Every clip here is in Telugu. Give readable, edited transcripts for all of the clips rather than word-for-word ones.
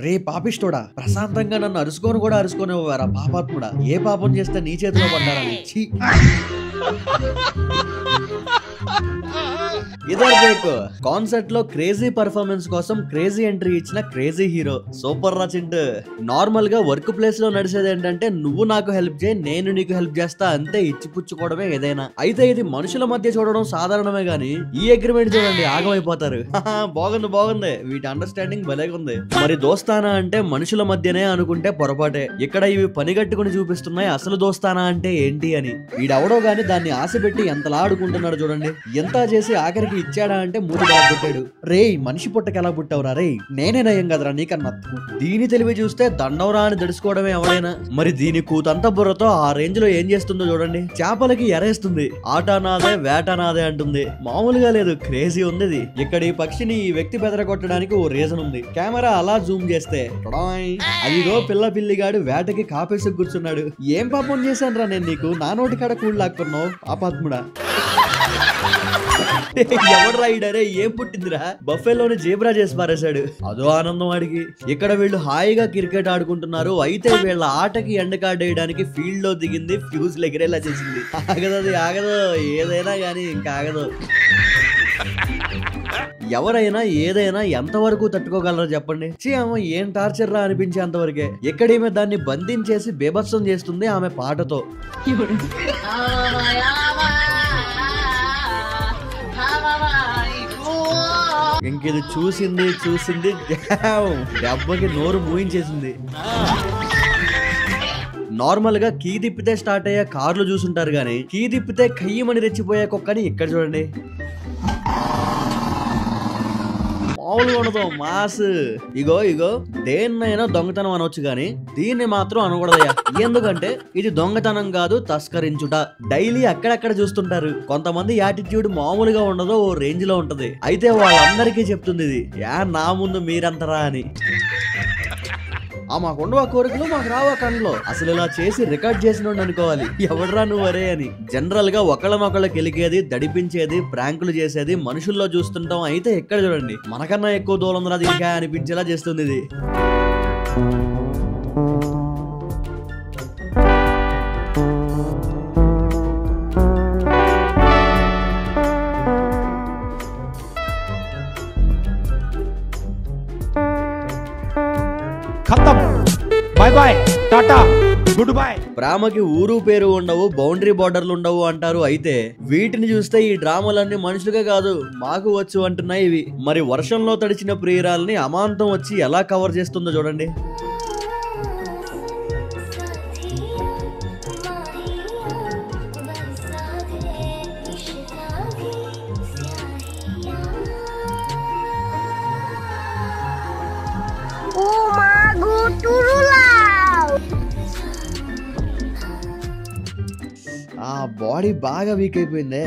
రే పాపిష్టోడా, ప్రశాంతంగా నన్ను అరుచుకొని కూడా అరుచుకోనివ్వరా పాపాత్ముడా. ఏ పాపం చేస్తే నీ చేతిలో పడ్డారా? కాన్సర్ట్ లో క్రేజీ పర్ఫార్మెన్స్ కోసం క్రేజీ ఎంట్రీ ఇచ్చిన క్రేజీ హీరో సూపర్ రా చింటూ. నార్మల్ గా వర్క్ ప్లేస్ లో నడిచేది ఏంటంటే నువ్వు నాకు హెల్ప్ చేయి, నేను నీకు హెల్ప్ చేస్తా, అంతే. ఇచ్చిపుచ్చుకోవడమే ఏదైనా. అయితే ఇది మనుషుల మధ్య చూడడం సాధారణమే గానీ ఈ అగ్రిమెంట్ చూడండి ఆగమైపోతారు. బాగుంది. వీటి అండర్స్టాండింగ్ భలేగా ఉంది. మరి దోస్తానా అంటే మనుషుల మధ్యనే అనుకుంటే పొరపాటే. ఇక్కడ ఇవి పనిగట్టుకుని చూపిస్తున్నాయి అసలు దోస్తానా అంటే ఏంటి అని. వీడెవడో గాని దాన్ని ఆశ పెట్టి ఎంతలా ఆడుకుంటున్నాడు చూడండి. ఎంత చేసి ఆఖరికి ఇచ్చాడా అంటే మూడు పుట్టాడు. రే మనిషి పుట్టకి ఎలా పుట్టావురా? రే నేనే నయం కదరా నీకన్నా. దీని తెలివి చూస్తే దండవరా అని దడుచుకోవడమే ఎవడైనా. మరి దీని కూతంత బుర్రతో ఆ రేంజ్ లో ఏం చేస్తుందో చూడండి. చేపలకి ఎరేస్తుంది, ఆట నాదే వేట నాదే అంటుంది. మామూలుగా లేదు, క్రేజీ ఉంది. ఇక్కడ ఈ పక్షిని ఈ వ్యక్తి బెదరగొట్టడానికి ఓ రీజన్ ఉంది. కెమెరా అలా జూమ్ చేస్తే అదిగో పిల్లిగాడు వేటకి కాపేసి కూర్చున్నాడు. ఏం పాపం చేశాను రా నేను నీకు? నా నోటి కాడ కూడు లాక్కున్నావు పాపాత్ముడా. ఎవరు రైడరే ఏం పుట్టిందిరా? బఫెలోని జీబ్రా చేసి పారేశాడు. అదో ఆనందం వాడికి. ఇక్కడ వీళ్ళు హాయిగా క్రికెట్ ఆడుకుంటున్నారు. అయితే వీళ్ళ ఆటకి ఎండ్ కార్డ్ వేయడానికి ఫీల్డ్ లో దిగింది ఫ్యూజ్ ఎగిరేలా చేసింది. ఆగదు ఏదైనా గానీ ఇంకా ఆగదు. ఎవరైనా ఏదైనా ఎంతవరకు తట్టుకోగలరో చెప్పండి. ఆమె ఏం టార్చర్ రా అనిపించే అంతవరకే. ఎక్కడేమే దాన్ని బంధించేసి బేభత్సం చేస్తుంది ఆమె పాటతో. ఇంకేది చూసింది దెబ్బకి నోరు మూయించేసింది. నార్మల్ గా కీ తిప్పితే స్టార్ట్ అయ్యే కార్లు చూసుంటారు గానీ కీ తిప్పితే కయ్యమని రెచ్చిపోయే కుక్కని ఇక్కడ చూడండి. మామూలుగా ఉండదు మాస్. ఇగో దేన్నైనా దొంగతనం అనొచ్చు గాని దీన్ని మాత్రం అనకూడదయ్యా. ఎందుకంటే ఇది దొంగతనం కాదు, తస్కరించుట. డైలీ అక్కడక్కడ చూస్తుంటారు. కొంతమంది యాటిట్యూడ్ మామూలుగా ఉండదు, ఓ రేంజ్ లో ఉంటది. అయితే వాళ్ళందరికీ చెప్తుంది ఇది నా ముందు మీరంతరా అని. మాకుండవా కోరికలు, మాకు రావా కళ్ళు. అసలు ఇలా చేసి రికార్డ్ చేసిన అనుకోవాలి. ఎవడరా నువ్వు అరే అని. జనరల్ గా ఒకళ్ళనొకళ్ళ కెలికేది, దడిపించేది, ప్రాంకులు చేసేది మనుషుల్లో చూస్తుంటాం. అయితే ఎక్కడ చూడండి మనకన్నా ఎక్కువ దూరం రా దీనికా అనిపించేలా చేస్తుంది ఇది. ప్రేమకి ఊరు పేరు ఉండవు, బౌండరీ బార్డర్లు ఉండవు అంటారు. అయితే వీటిని చూస్తే ఈ డ్రామాలన్నీ మనుషులుగా కాదు మాకు వచ్చు అంటున్నాయి ఇవి. మరి వర్షంలో తడిచిన ప్రియురాల్ని అమాంతం వచ్చి ఎలా కవర్ చేస్తుందో చూడండి. ఆ బాడీ బాగా వీక్ అయిపోయిందే,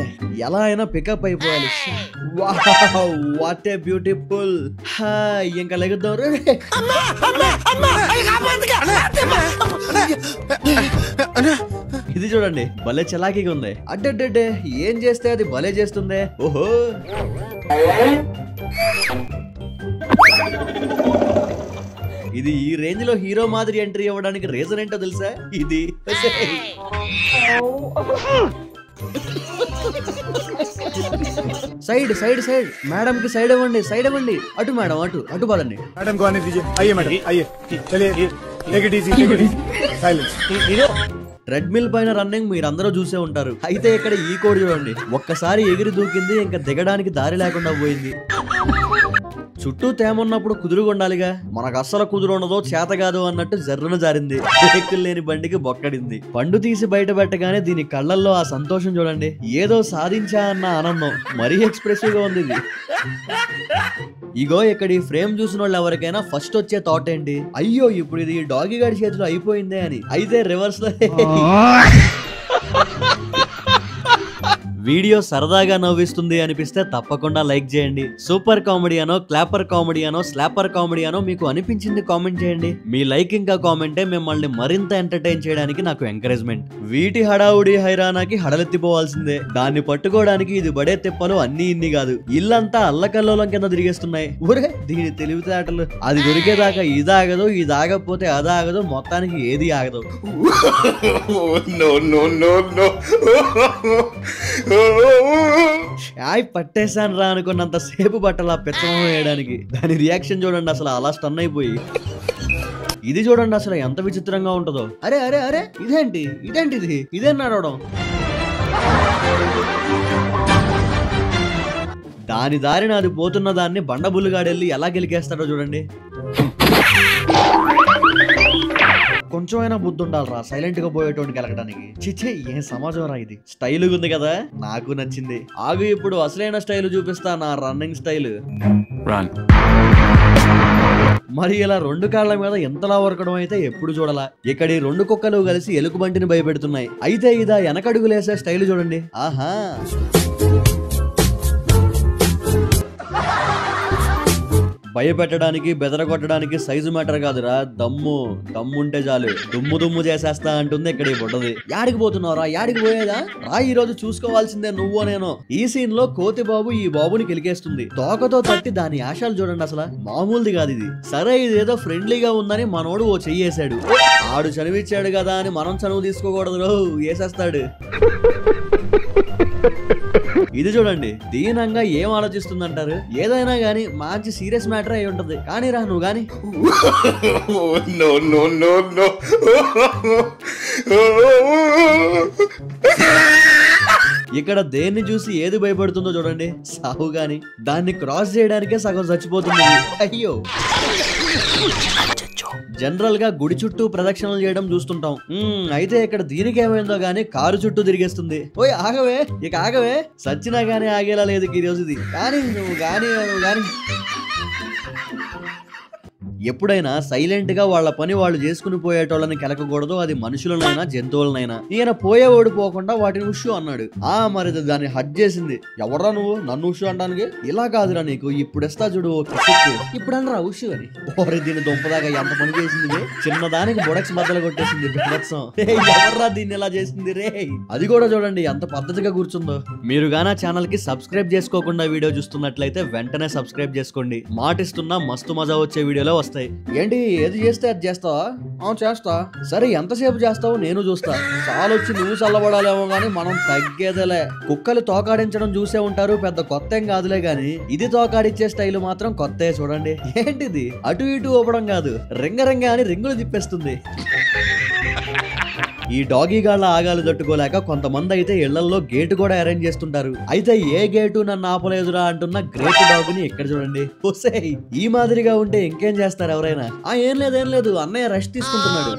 ఎలా అయినా పికప్ అయిపోవాలి. What a beautiful. ఇంకా లెగుద్దాం. ఇది చూడండి భలే చలాకీగా ఉంది. అడ్డే ఏం చేస్తే అది భలే చేస్తుందే. ఓహో ఇది ఈ రేంజ్ లో హీరో మాదిరి ఎంట్రీ ఇవ్వడానికి రీజన్ ఏంటో తెలుసా? ఇది సైడ్ మేడం కి సైడ్ ఇవ్వండి. అటు మేడం అటు పదండి. ట్రెడ్మిల్ పైన రన్నింగ్ మీరందరూ చూసే ఉంటారు. అయితే ఇక్కడ ఈ కోడి చూడండి, ఒక్కసారి ఎగిరి దూకింది, ఇంకా దిగడానికి దారి లేకుండా పోయింది. చుట్టూ తేమన్నప్పుడు కుదురుగుండాలిగా, మనకు అస్సలు కుదురు ఉండదో చేత కాదు అన్నట్టు జర్రున జారింది. బ్రేకులు లేని బండికి బొక్కడింది. పండు తీసి బయట పెట్టగానే దీని కళ్ళల్లో ఆ సంతోషం చూడండి. ఏదో సాధించా అన్న ఆనందం మరీ ఎక్స్ప్రెసివ్ గా ఉంది ఇది. ఇగో ఇక్కడ ఈ ఫ్రేమ్ చూసిన వాళ్ళు ఎవరికైనా ఫస్ట్ వచ్చే థాట్ ఏంటి? అయ్యో ఇప్పుడు ఇది డాగి గాడి చేతిలో అయిపోయిందే అని. అయితే రివర్స్ లో వీడియో సరదాగా నవ్విస్తుంది అనిపిస్తే తప్పకుండా లైక్ చేయండి. సూపర్ కామెడీ అనో, క్లాపర్ కామెడీ అనో, స్లాపర్ కామెడీ అనో మీకు అనిపించింది కామెంట్ చేయండి. మీ లైక్ ఇంకా కామెంటే మిమ్మల్ని మరింత ఎంటర్టైన్ చేయడానికి నాకు ఎంకరేజ్మెంట్. వీటి హడావుడి హైరానాకి హడలెత్తిపోవాల్సిందే. దాన్ని పట్టుకోవడానికి ఇది బడే తిప్పలు అన్ని ఇన్ని కాదు, ఇల్లంతా అల్లకల్లోలం కింద తిరిగేస్తున్నాయి. ఊరే దీని తెలివితేటలు. అది దొరికేదాకా ఇది ఆగదు, ఇది ఆగకపోతే అది ఆగదు, మొత్తానికి ఏది ఆగదు. చాయ్ పట్టేశాను రా అనుకున్నంత సేపు బట్టలు ఆ పెచ్చమం వేయడానికి. దాని రియాక్షన్ చూడండి, అసలు అలా స్టన్ అయిపోయి. ఇది చూడండి అసలు ఎంత విచిత్రంగా ఉంటుందో. అరే అరే అరే ఇదేంటిది ఇదేం నడవడం. దాని దారిన అది పోతున్న దాన్ని బండబుల్లుగాడెళ్ళి ఎలా గెలికేస్తాడో చూడండి. కొంచెమైనా బుద్ధి ఉండాలరా సైలెంట్ గా పోయేటోడికి గెలకడానికి. చిచ్చే ఏం సమాజం రా ఇది. స్టైల్ ఉంది కదా, నాకు నచ్చింది. ఆగు, ఇప్పుడు అసలైన స్టైల్ చూపిస్తా, నా రన్నింగ్ స్టైల్. మరి ఇలా 2 కాళ్ళ మీద ఎంతలా వరకడం అయితే ఎప్పుడు చూడాలా. ఇక్కడ 2 కుక్కలు కలిసి ఎలుకబంటిని భయపెడుతున్నాయి. అయితే ఇదా వెనకడుగులేసే స్టైల్ చూడండి. ఆహా, భయపెట్టడానికి బెదరగొట్టడానికి సైజు మ్యాటర్ కాదురా, దమ్ముంటే చాలు. దుమ్ము చేసేస్తా అంటుంది ఇక్కడ ఈ బుడ్డది. యాడికి పోతున్నావురా, యాడికి పోయేదా రా, ఈ రోజు చూసుకోవాల్సిందే నువ్వో నేను. ఈ సీన్ లో కోతి బాబు ఈ బాబుని కిలికేస్తుంది. తోకతో తట్టి దాని ఆశాలు చూడండి, అసలు మామూలుది కాదు ఇది. సరే ఇదేదో ఫ్రెండ్లీగా ఉందని మనోడు ఓ చెయ్యేశాడు. ఆడు చనువిచ్చాడు కదా అని మనం చనువు తీసుకోకూడదు, వేసేస్తాడు. ఇది చూడండి దీనంగా ఏం ఆలోచిస్తుందంటారు. ఏదైనా గానీ మంచి సీరియస్ మ్యాటర్ అయి ఉంటది. కానీ రా నువ్వు గాని. ఇక్కడ దేన్ని చూసి ఏది భయపడుతుందో చూడండి. సాహు గాని దాన్ని క్రాస్ చేయడానికే సగం చచ్చిపోతుంది. అయ్యో, జనరల్ గా గుడి చుట్టూ ప్రదక్షిణలు చేయడం చూస్తుంటాం. అయితే ఇక్కడ దీనికి ఏమైందో గానీ కారు చుట్టూ తిరిగేస్తుంది. ఓయ్ ఆగవే, ఇక ఆగవే. సచ్చినా గానీ ఆగేలా లేదు ఈ రోజుది. కానీ నువ్వు గానీ ఎప్పుడైనా సైలెంట్ గా వాళ్ళ పని వాళ్ళు చేసుకుని పోయేటోళ్ళని కెలకకూడదు, అది మనుషులనైనా జంతువులనైనా. ఈయన పోయేవాడు పోకుండా వాటిని ఉషు అన్నాడు. మరి దాన్ని హట్ చేసింది. ఎవరా నువ్వు నన్ను ఉషు అనడానికి? ఇలా కాదురా నీకు ఇప్పుడు ఇస్తా చూడు ఇప్పుడు అనరా ఉషు అని. ఓరే దీని దుంపదాకా ఎంత పని చేసింది. చిన్నదానికి బొడక్స్ మధ్యలో కొట్టేసింది. ఎవర్రా దీన్ని ఎలా చేసింది రే. అది కూడా చూడండి ఎంత పద్ధతిగా కూర్చుందో. మీరు గానా ఛానల్ కి సబ్స్క్రైబ్ చేసుకోకుండా వీడియో చూస్తున్నట్లయితే వెంటనే సబ్స్క్రైబ్ చేసుకోండి. మాటిస్తున్నా మస్తు మజా వచ్చే వీడియోలో వస్తాయి. ఏంటి ఏది చేస్తే అది చేస్తావా? చేస్తా. సరే ఎంతసేపు చేస్తావో నేను చూస్తా. చాలొచ్చి నువ్వు చల్లబడాలేమో గానీ మనం తగ్గేదేలే. కుక్కలు తోకాడించడం చూసే ఉంటారు, పెద్ద కొత్త ఏం కాదులే గాని ఇది తోకాడిచ్చే స్టైల్ మాత్రం కొత్త. చూడండి ఏంటిది, అటు ఇటు ఊపడం కాదు, రింగ అని రింగులు తిప్పేస్తుంది. ఈ డాగీ గాళ్ళ ఆగాలు తట్టుకోలేక కొంతమంది అయితే ఇళ్లలో గేటు కూడా అరేంజ్ చేస్తుంటారు. అయితే ఏ గేటు నన్ను ఆపలేదురా అంటున్న గ్రేట్ డాగ్ ని ఇక్కడ చూడండి. ఈ మాదిరిగా ఉంటే ఇంకేం చేస్తారు ఎవరైనా. ఏం లేదు అన్నయ్య రెస్ట్ తీసుకుంటున్నాడు.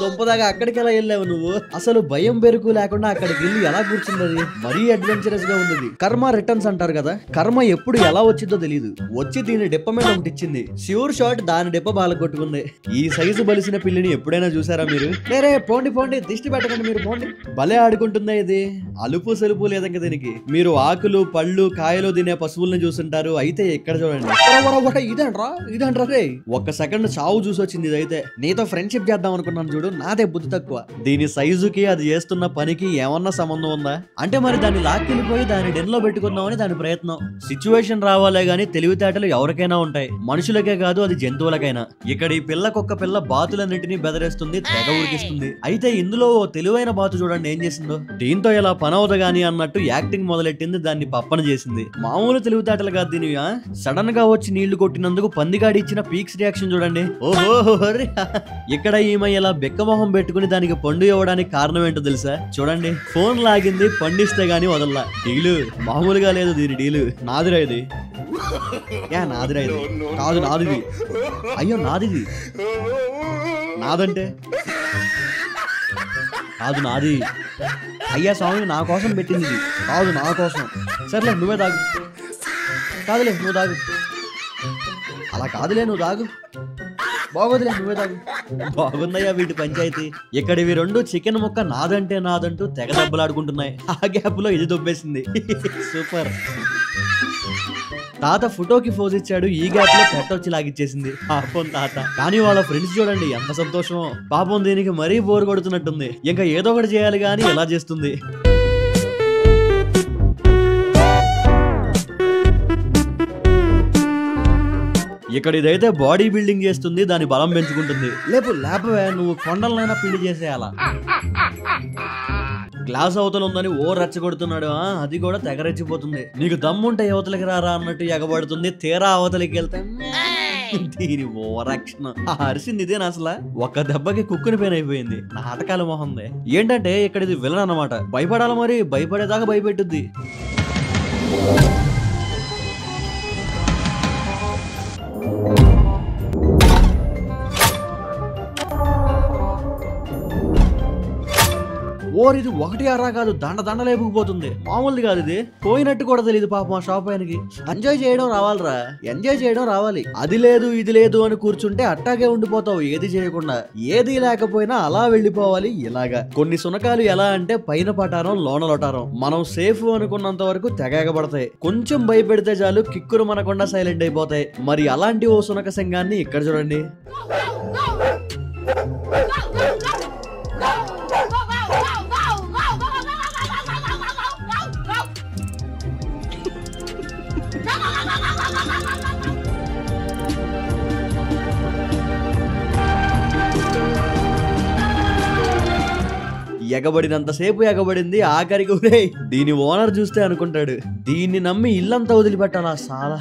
దుంపదాగా అక్కడికి ఎలా వెళ్ళావు నువ్వు? అసలు భయం బెరుకు లేకుండా అక్కడికి వెళ్ళి ఎలా కూర్చున్నది. మరీ అడ్వెంచరస్ గా ఉంది. కర్మ రిటర్న్స్ అంటారు కదా, కర్మ ఎప్పుడు ఎలా వచ్చిందో తెలియదు. వచ్చి దీని డిప్ప మీద ఒకటి ఇచ్చింది. ష్యూర్ షాట్ దాని డిప్ప బాల కొట్టుకుంది. ఈ సైజు బలిసిన పిల్లిని ఎప్పుడైనా చూసారా మీరు? నేరే పోండి దిష్టి పెట్టకండి మీరు పోండి. భలే ఆడుకుంటుందా ఇది. అలుపు సెలుపు లేదంక దీనికి. మీరు ఆకులు పళ్ళు కాయలు తినే పశువుల్ని చూస్తుంటారు. అయితే ఇక్కడ చూడండి. ఇదంట్రా రే. ఒక్క సెకండ్ చావు చూసి వచ్చింది. ఇదైతే నీతో ఫ్రెండ్షిప్ చేద్దాం అనుకున్నాను చూడు, నాదే బుద్ధి తక్కువ. దీని సైజుకి అది చేస్తున్న పనికి ఏమన్నా సంబంధం ఉందా? అంటే మరి దాన్ని లాక్కెళ్ళిపోయి దాని డెన్ లో పెట్టుకుందామని దాని ప్రయత్నం. సిచ్యువేషన్ రావాలే గానీ తెలివితేటలు ఎవరికైనా ఉంటాయి, మనుషులకే కాదు అది జంతువులకైనా. ఇక్కడ ఈ పిల్లకొక్క పిల్ల బాతులన్నింటినీ బెదరేస్తుంది, తెగ ఉడికిస్తుంది. అయితే ఇందులో తెలివైన బాతు చూడండి ఏం చేసిందో. దీంతో ఇలా పనవదు గాని అన్నట్టు యాక్టింగ్ మొదలెట్టింది, దాన్ని పప్పన చేసింది. మామూలు తెలివితేటలు కాదు దీనివి. సడన్ గా వచ్చి నీళ్లు కొట్టినందుకు పందిగాడి ఇచ్చిన పీక్స్ రియాక్షన్ చూడండి. ఓహో, ఇక్కడ ఈమె ఇలా బెక్కమొహం పెట్టుకుని దానికి పండు ఇవ్వడానికి కారణం ఏంటో తెలుసా? చూడండి ఫోన్ లాగింది, పండిస్తే గానీ వదల్లా. డీలు మామూలుగా లేదు దీని డీలు. నాదిరా ఇది. నాదిరా ఇది కాదు, నాదిది. అయ్యో నాదిది. నాదంటే కాదు నాది. అయ్యా స్వామి నా కోసం పెట్టింది ఇది కాదు, నా కోసం. సర్లే నువ్వే తాగు. కాదులే నువ్వు తాగు. అలా కాదులే నువ్వు తాగు. బాగోదులే నువ్వే తాగు. బాగుందయ్యా వీటి పంచాయతీ. ఇక్కడ ఇవి రెండు చికెన్ ముక్క నాదంటే నాదంటూ తెగ దెబ్బలాడుకుంటున్నాయి. ఆ గ్యాప్ లో ఇది దొబ్బేసింది. సూపర్. తాత ఫోటోకి ఫోజ్ ఇచ్చాడు. ఈ గ్యాప్ లో పెట్టొచ్చి లాగిచ్చేసింది. పాపం తాత. కానీ వాళ్ళ ఫ్రెండ్స్ చూడండి ఎంత సంతోషమో. పాపం దీనికి మరీ బోర్ కొడుతున్నట్టుంది. ఇంకా ఏదో ఒకటి చేయాలి గానీ ఎలా చేస్తుంది. ఇక్కడ ఇదైతే బాడీ బిల్డింగ్ చేస్తుంది, దాని బలం పెంచుకుంటుంది. లేపవే, నువ్వు కొండలనైనా పిండి చేసేయాలా. గ్లాస్ అవతల ఉందని ఓ రెచ్చగొడుతున్నాడు. అది కూడా తెగరెచ్చిపోతుంది. నీకు దమ్ముంటే యువతలకి రారా అన్నట్టు ఎగబడుతుంది. తీరా అవతలకి వెళ్తే దీని ఓవరాక్షన్. అరిసింది ఇదేనా అసలు? ఒక్క దెబ్బకి కుక్కుని పేన్ అయిపోయింది. నాటకాల మొహంది. ఏంటంటే ఇక్కడ ఇది విలన్ అన్నమాట. భయపడాలి, మరి భయపడేదాకా భయపెట్టుద్ది. ఇది ఒకటి అరా కాదు, దండ లేపుకుపోతుంది. మామూలుది కాదు ఇది. పోయినట్టు కూడా తెలియదు పాపం ఆ షాప్ ఆయనకి. ఎంజాయ్ చేయడం రావాలిరా, ఎంజాయ్ చేయడం రావాలి. అది లేదు ఇది లేదు అని కూర్చుంటే అట్టాగే ఉండిపోతావు. ఏది చేయకుండా, ఏది లేకపోయినా అలా వెళ్ళిపోవాలి. ఇలాగా కొన్ని సునకాలు ఎలా అంటే పైన పటారం లోన లొటారం. మనం సేఫ్ అనుకున్నంత వరకు తెగబడతాయి. కొంచెం భయపెడితే చాలు కిక్కురు మనకుండా సైలెంట్ అయిపోతాయి. మరి అలాంటి ఓ సునక సంఘాన్ని ఇక్కడ చూడండి. ఎగబడినంతసేపు ఎగబడింది. ఆఖరికి దీని ఓనర్ చూస్తే అనుకుంటాడు దీన్ని నమ్మి ఇల్లంతా వదిలిపెట్టాలా సాలా.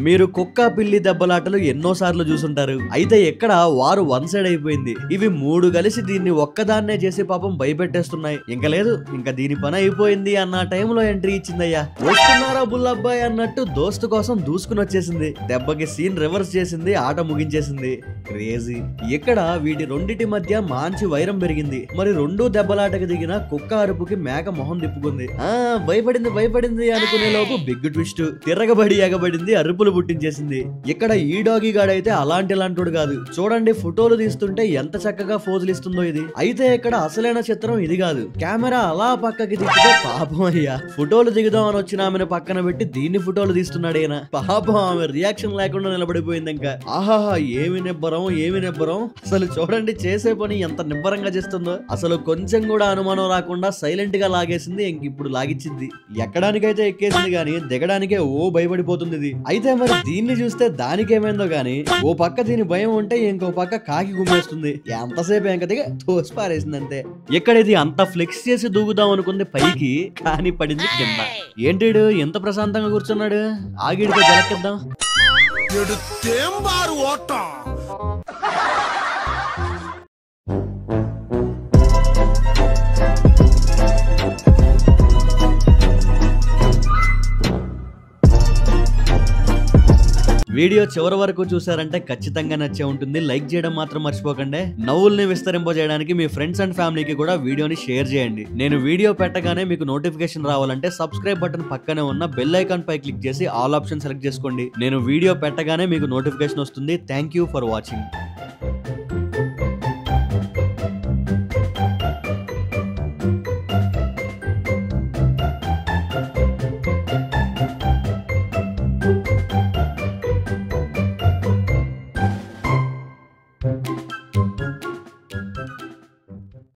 మీరు కుక్క పిల్లి దెబ్బలాటలు ఎన్నోసార్లు చూసుంటారు. అయితే ఎక్కడ వారు వన్ సైడ్ అయిపోయింది. ఇవి మూడు కలిసి దీన్ని ఒక్కదాన్నే చేసి పాపం భయపెట్టేస్తున్నాయి. ఇంకా లేదు, ఇంకా దీని పని అయిపోయింది అన్న టైంలో ఎంట్రీ ఇచ్చిందయ్యా. వస్తున్నారా బుల్లబ్బాయి అన్నట్టు దోస్తు కోసం దూసుకుని వచ్చేసింది. దెబ్బకి సీన్ రివర్స్ చేసింది, ఆట ముగించేసింది. క్రేజీ. ఇక్కడ వీటి రెండిటి మధ్య మంచి వైరం పెరిగింది. మరి రెండు దెబ్బలాటకి దిగిన కుక్క అరుపుకి మేక మొహం తిప్పుకుంది. భయపడింది అనుకునే లోపు బిగ్ ట్విస్ట్. తిరగబడి ఎగబడింది, అరుపులు పుట్టించేసింది. ఇక్కడ ఈ డాగీ గాడైతే అలాంటివాడు కాదు. చూడండి ఫోటోలు తీస్తుంటే ఎంత చక్కగా ఫోజులు ఇస్తుందో ఇది. అయితే ఇక్కడ అసలైన చిత్రం ఇది కాదు. కెమెరా అలా పక్కకి తిప్పితే పాపం అయ్యా ఫోటోలు దిగుదాం అని వచ్చిన ఆమెను పక్కన పెట్టి దీన్ని ఫోటోలు తీస్తున్నాడు ఈయన. పాపం ఆమె రియాక్షన్ లేకుండా నిలబడిపోయింది. ఇంకా ఆహాహా ఏమి నిబ్బరం. అసలు చూడండి చేసే పని ఎంత నిబ్బరంగా చేస్తుందో. అసలు కొంచెం కూడా అనుమానం రాకుండా సైలెంట్ గా లాగేసింది. ఇంక ఇప్పుడు లాగిచ్చింది. ఎక్కడానికైతే ఎక్కేసింది గానీ దిగడానికే ఓ భయపడిపోతుంది ఇది. అయితే మరి దీన్ని చూస్తే దానికేమైందో గానీ ఓ పక్క దీని భయం ఉంటే ఇంకో పక్క కాకి గుమ్మేస్తుంది. ఎంతసేపు ఇంకా దిగ తోసి పారేసింది అంతే. ఇక్కడ ఇది అంత ఫ్లెక్స్ చేసి దూకుదాం అనుకుంది పైకి, కానీ పడింది కింద. ఏంటిడు ఎంత ప్రశాంతంగా కూర్చున్నాడు? ఆగిడితో జలకిద్దాం. వీడియో చివరి వరకు చూసారంటే ఖచ్చితంగా నచ్చే ఉంటుంది. లైక్ చేయడం మాత్రం మర్చిపోకండి. నవ్వుల్ని విస్తరింపజేయడానికి మీ ఫ్రెండ్స్ అండ్ ఫ్యామిలీకి కూడా వీడియోని షేర్ చేయండి. నేను వీడియో పెట్టగానే మీకు నోటిఫికేషన్ రావాలంటే సబ్స్క్రైబ్ బటన్ పక్కనే ఉన్న బెల్ ఐకాన్ పై క్లిక్ చేసి ఆల్ ఆప్షన్ సెలెక్ట్ చేసుకోండి. నేను వీడియో పెట్టగానే మీకు నోటిఫికేషన్ వస్తుంది. Thank you for watching.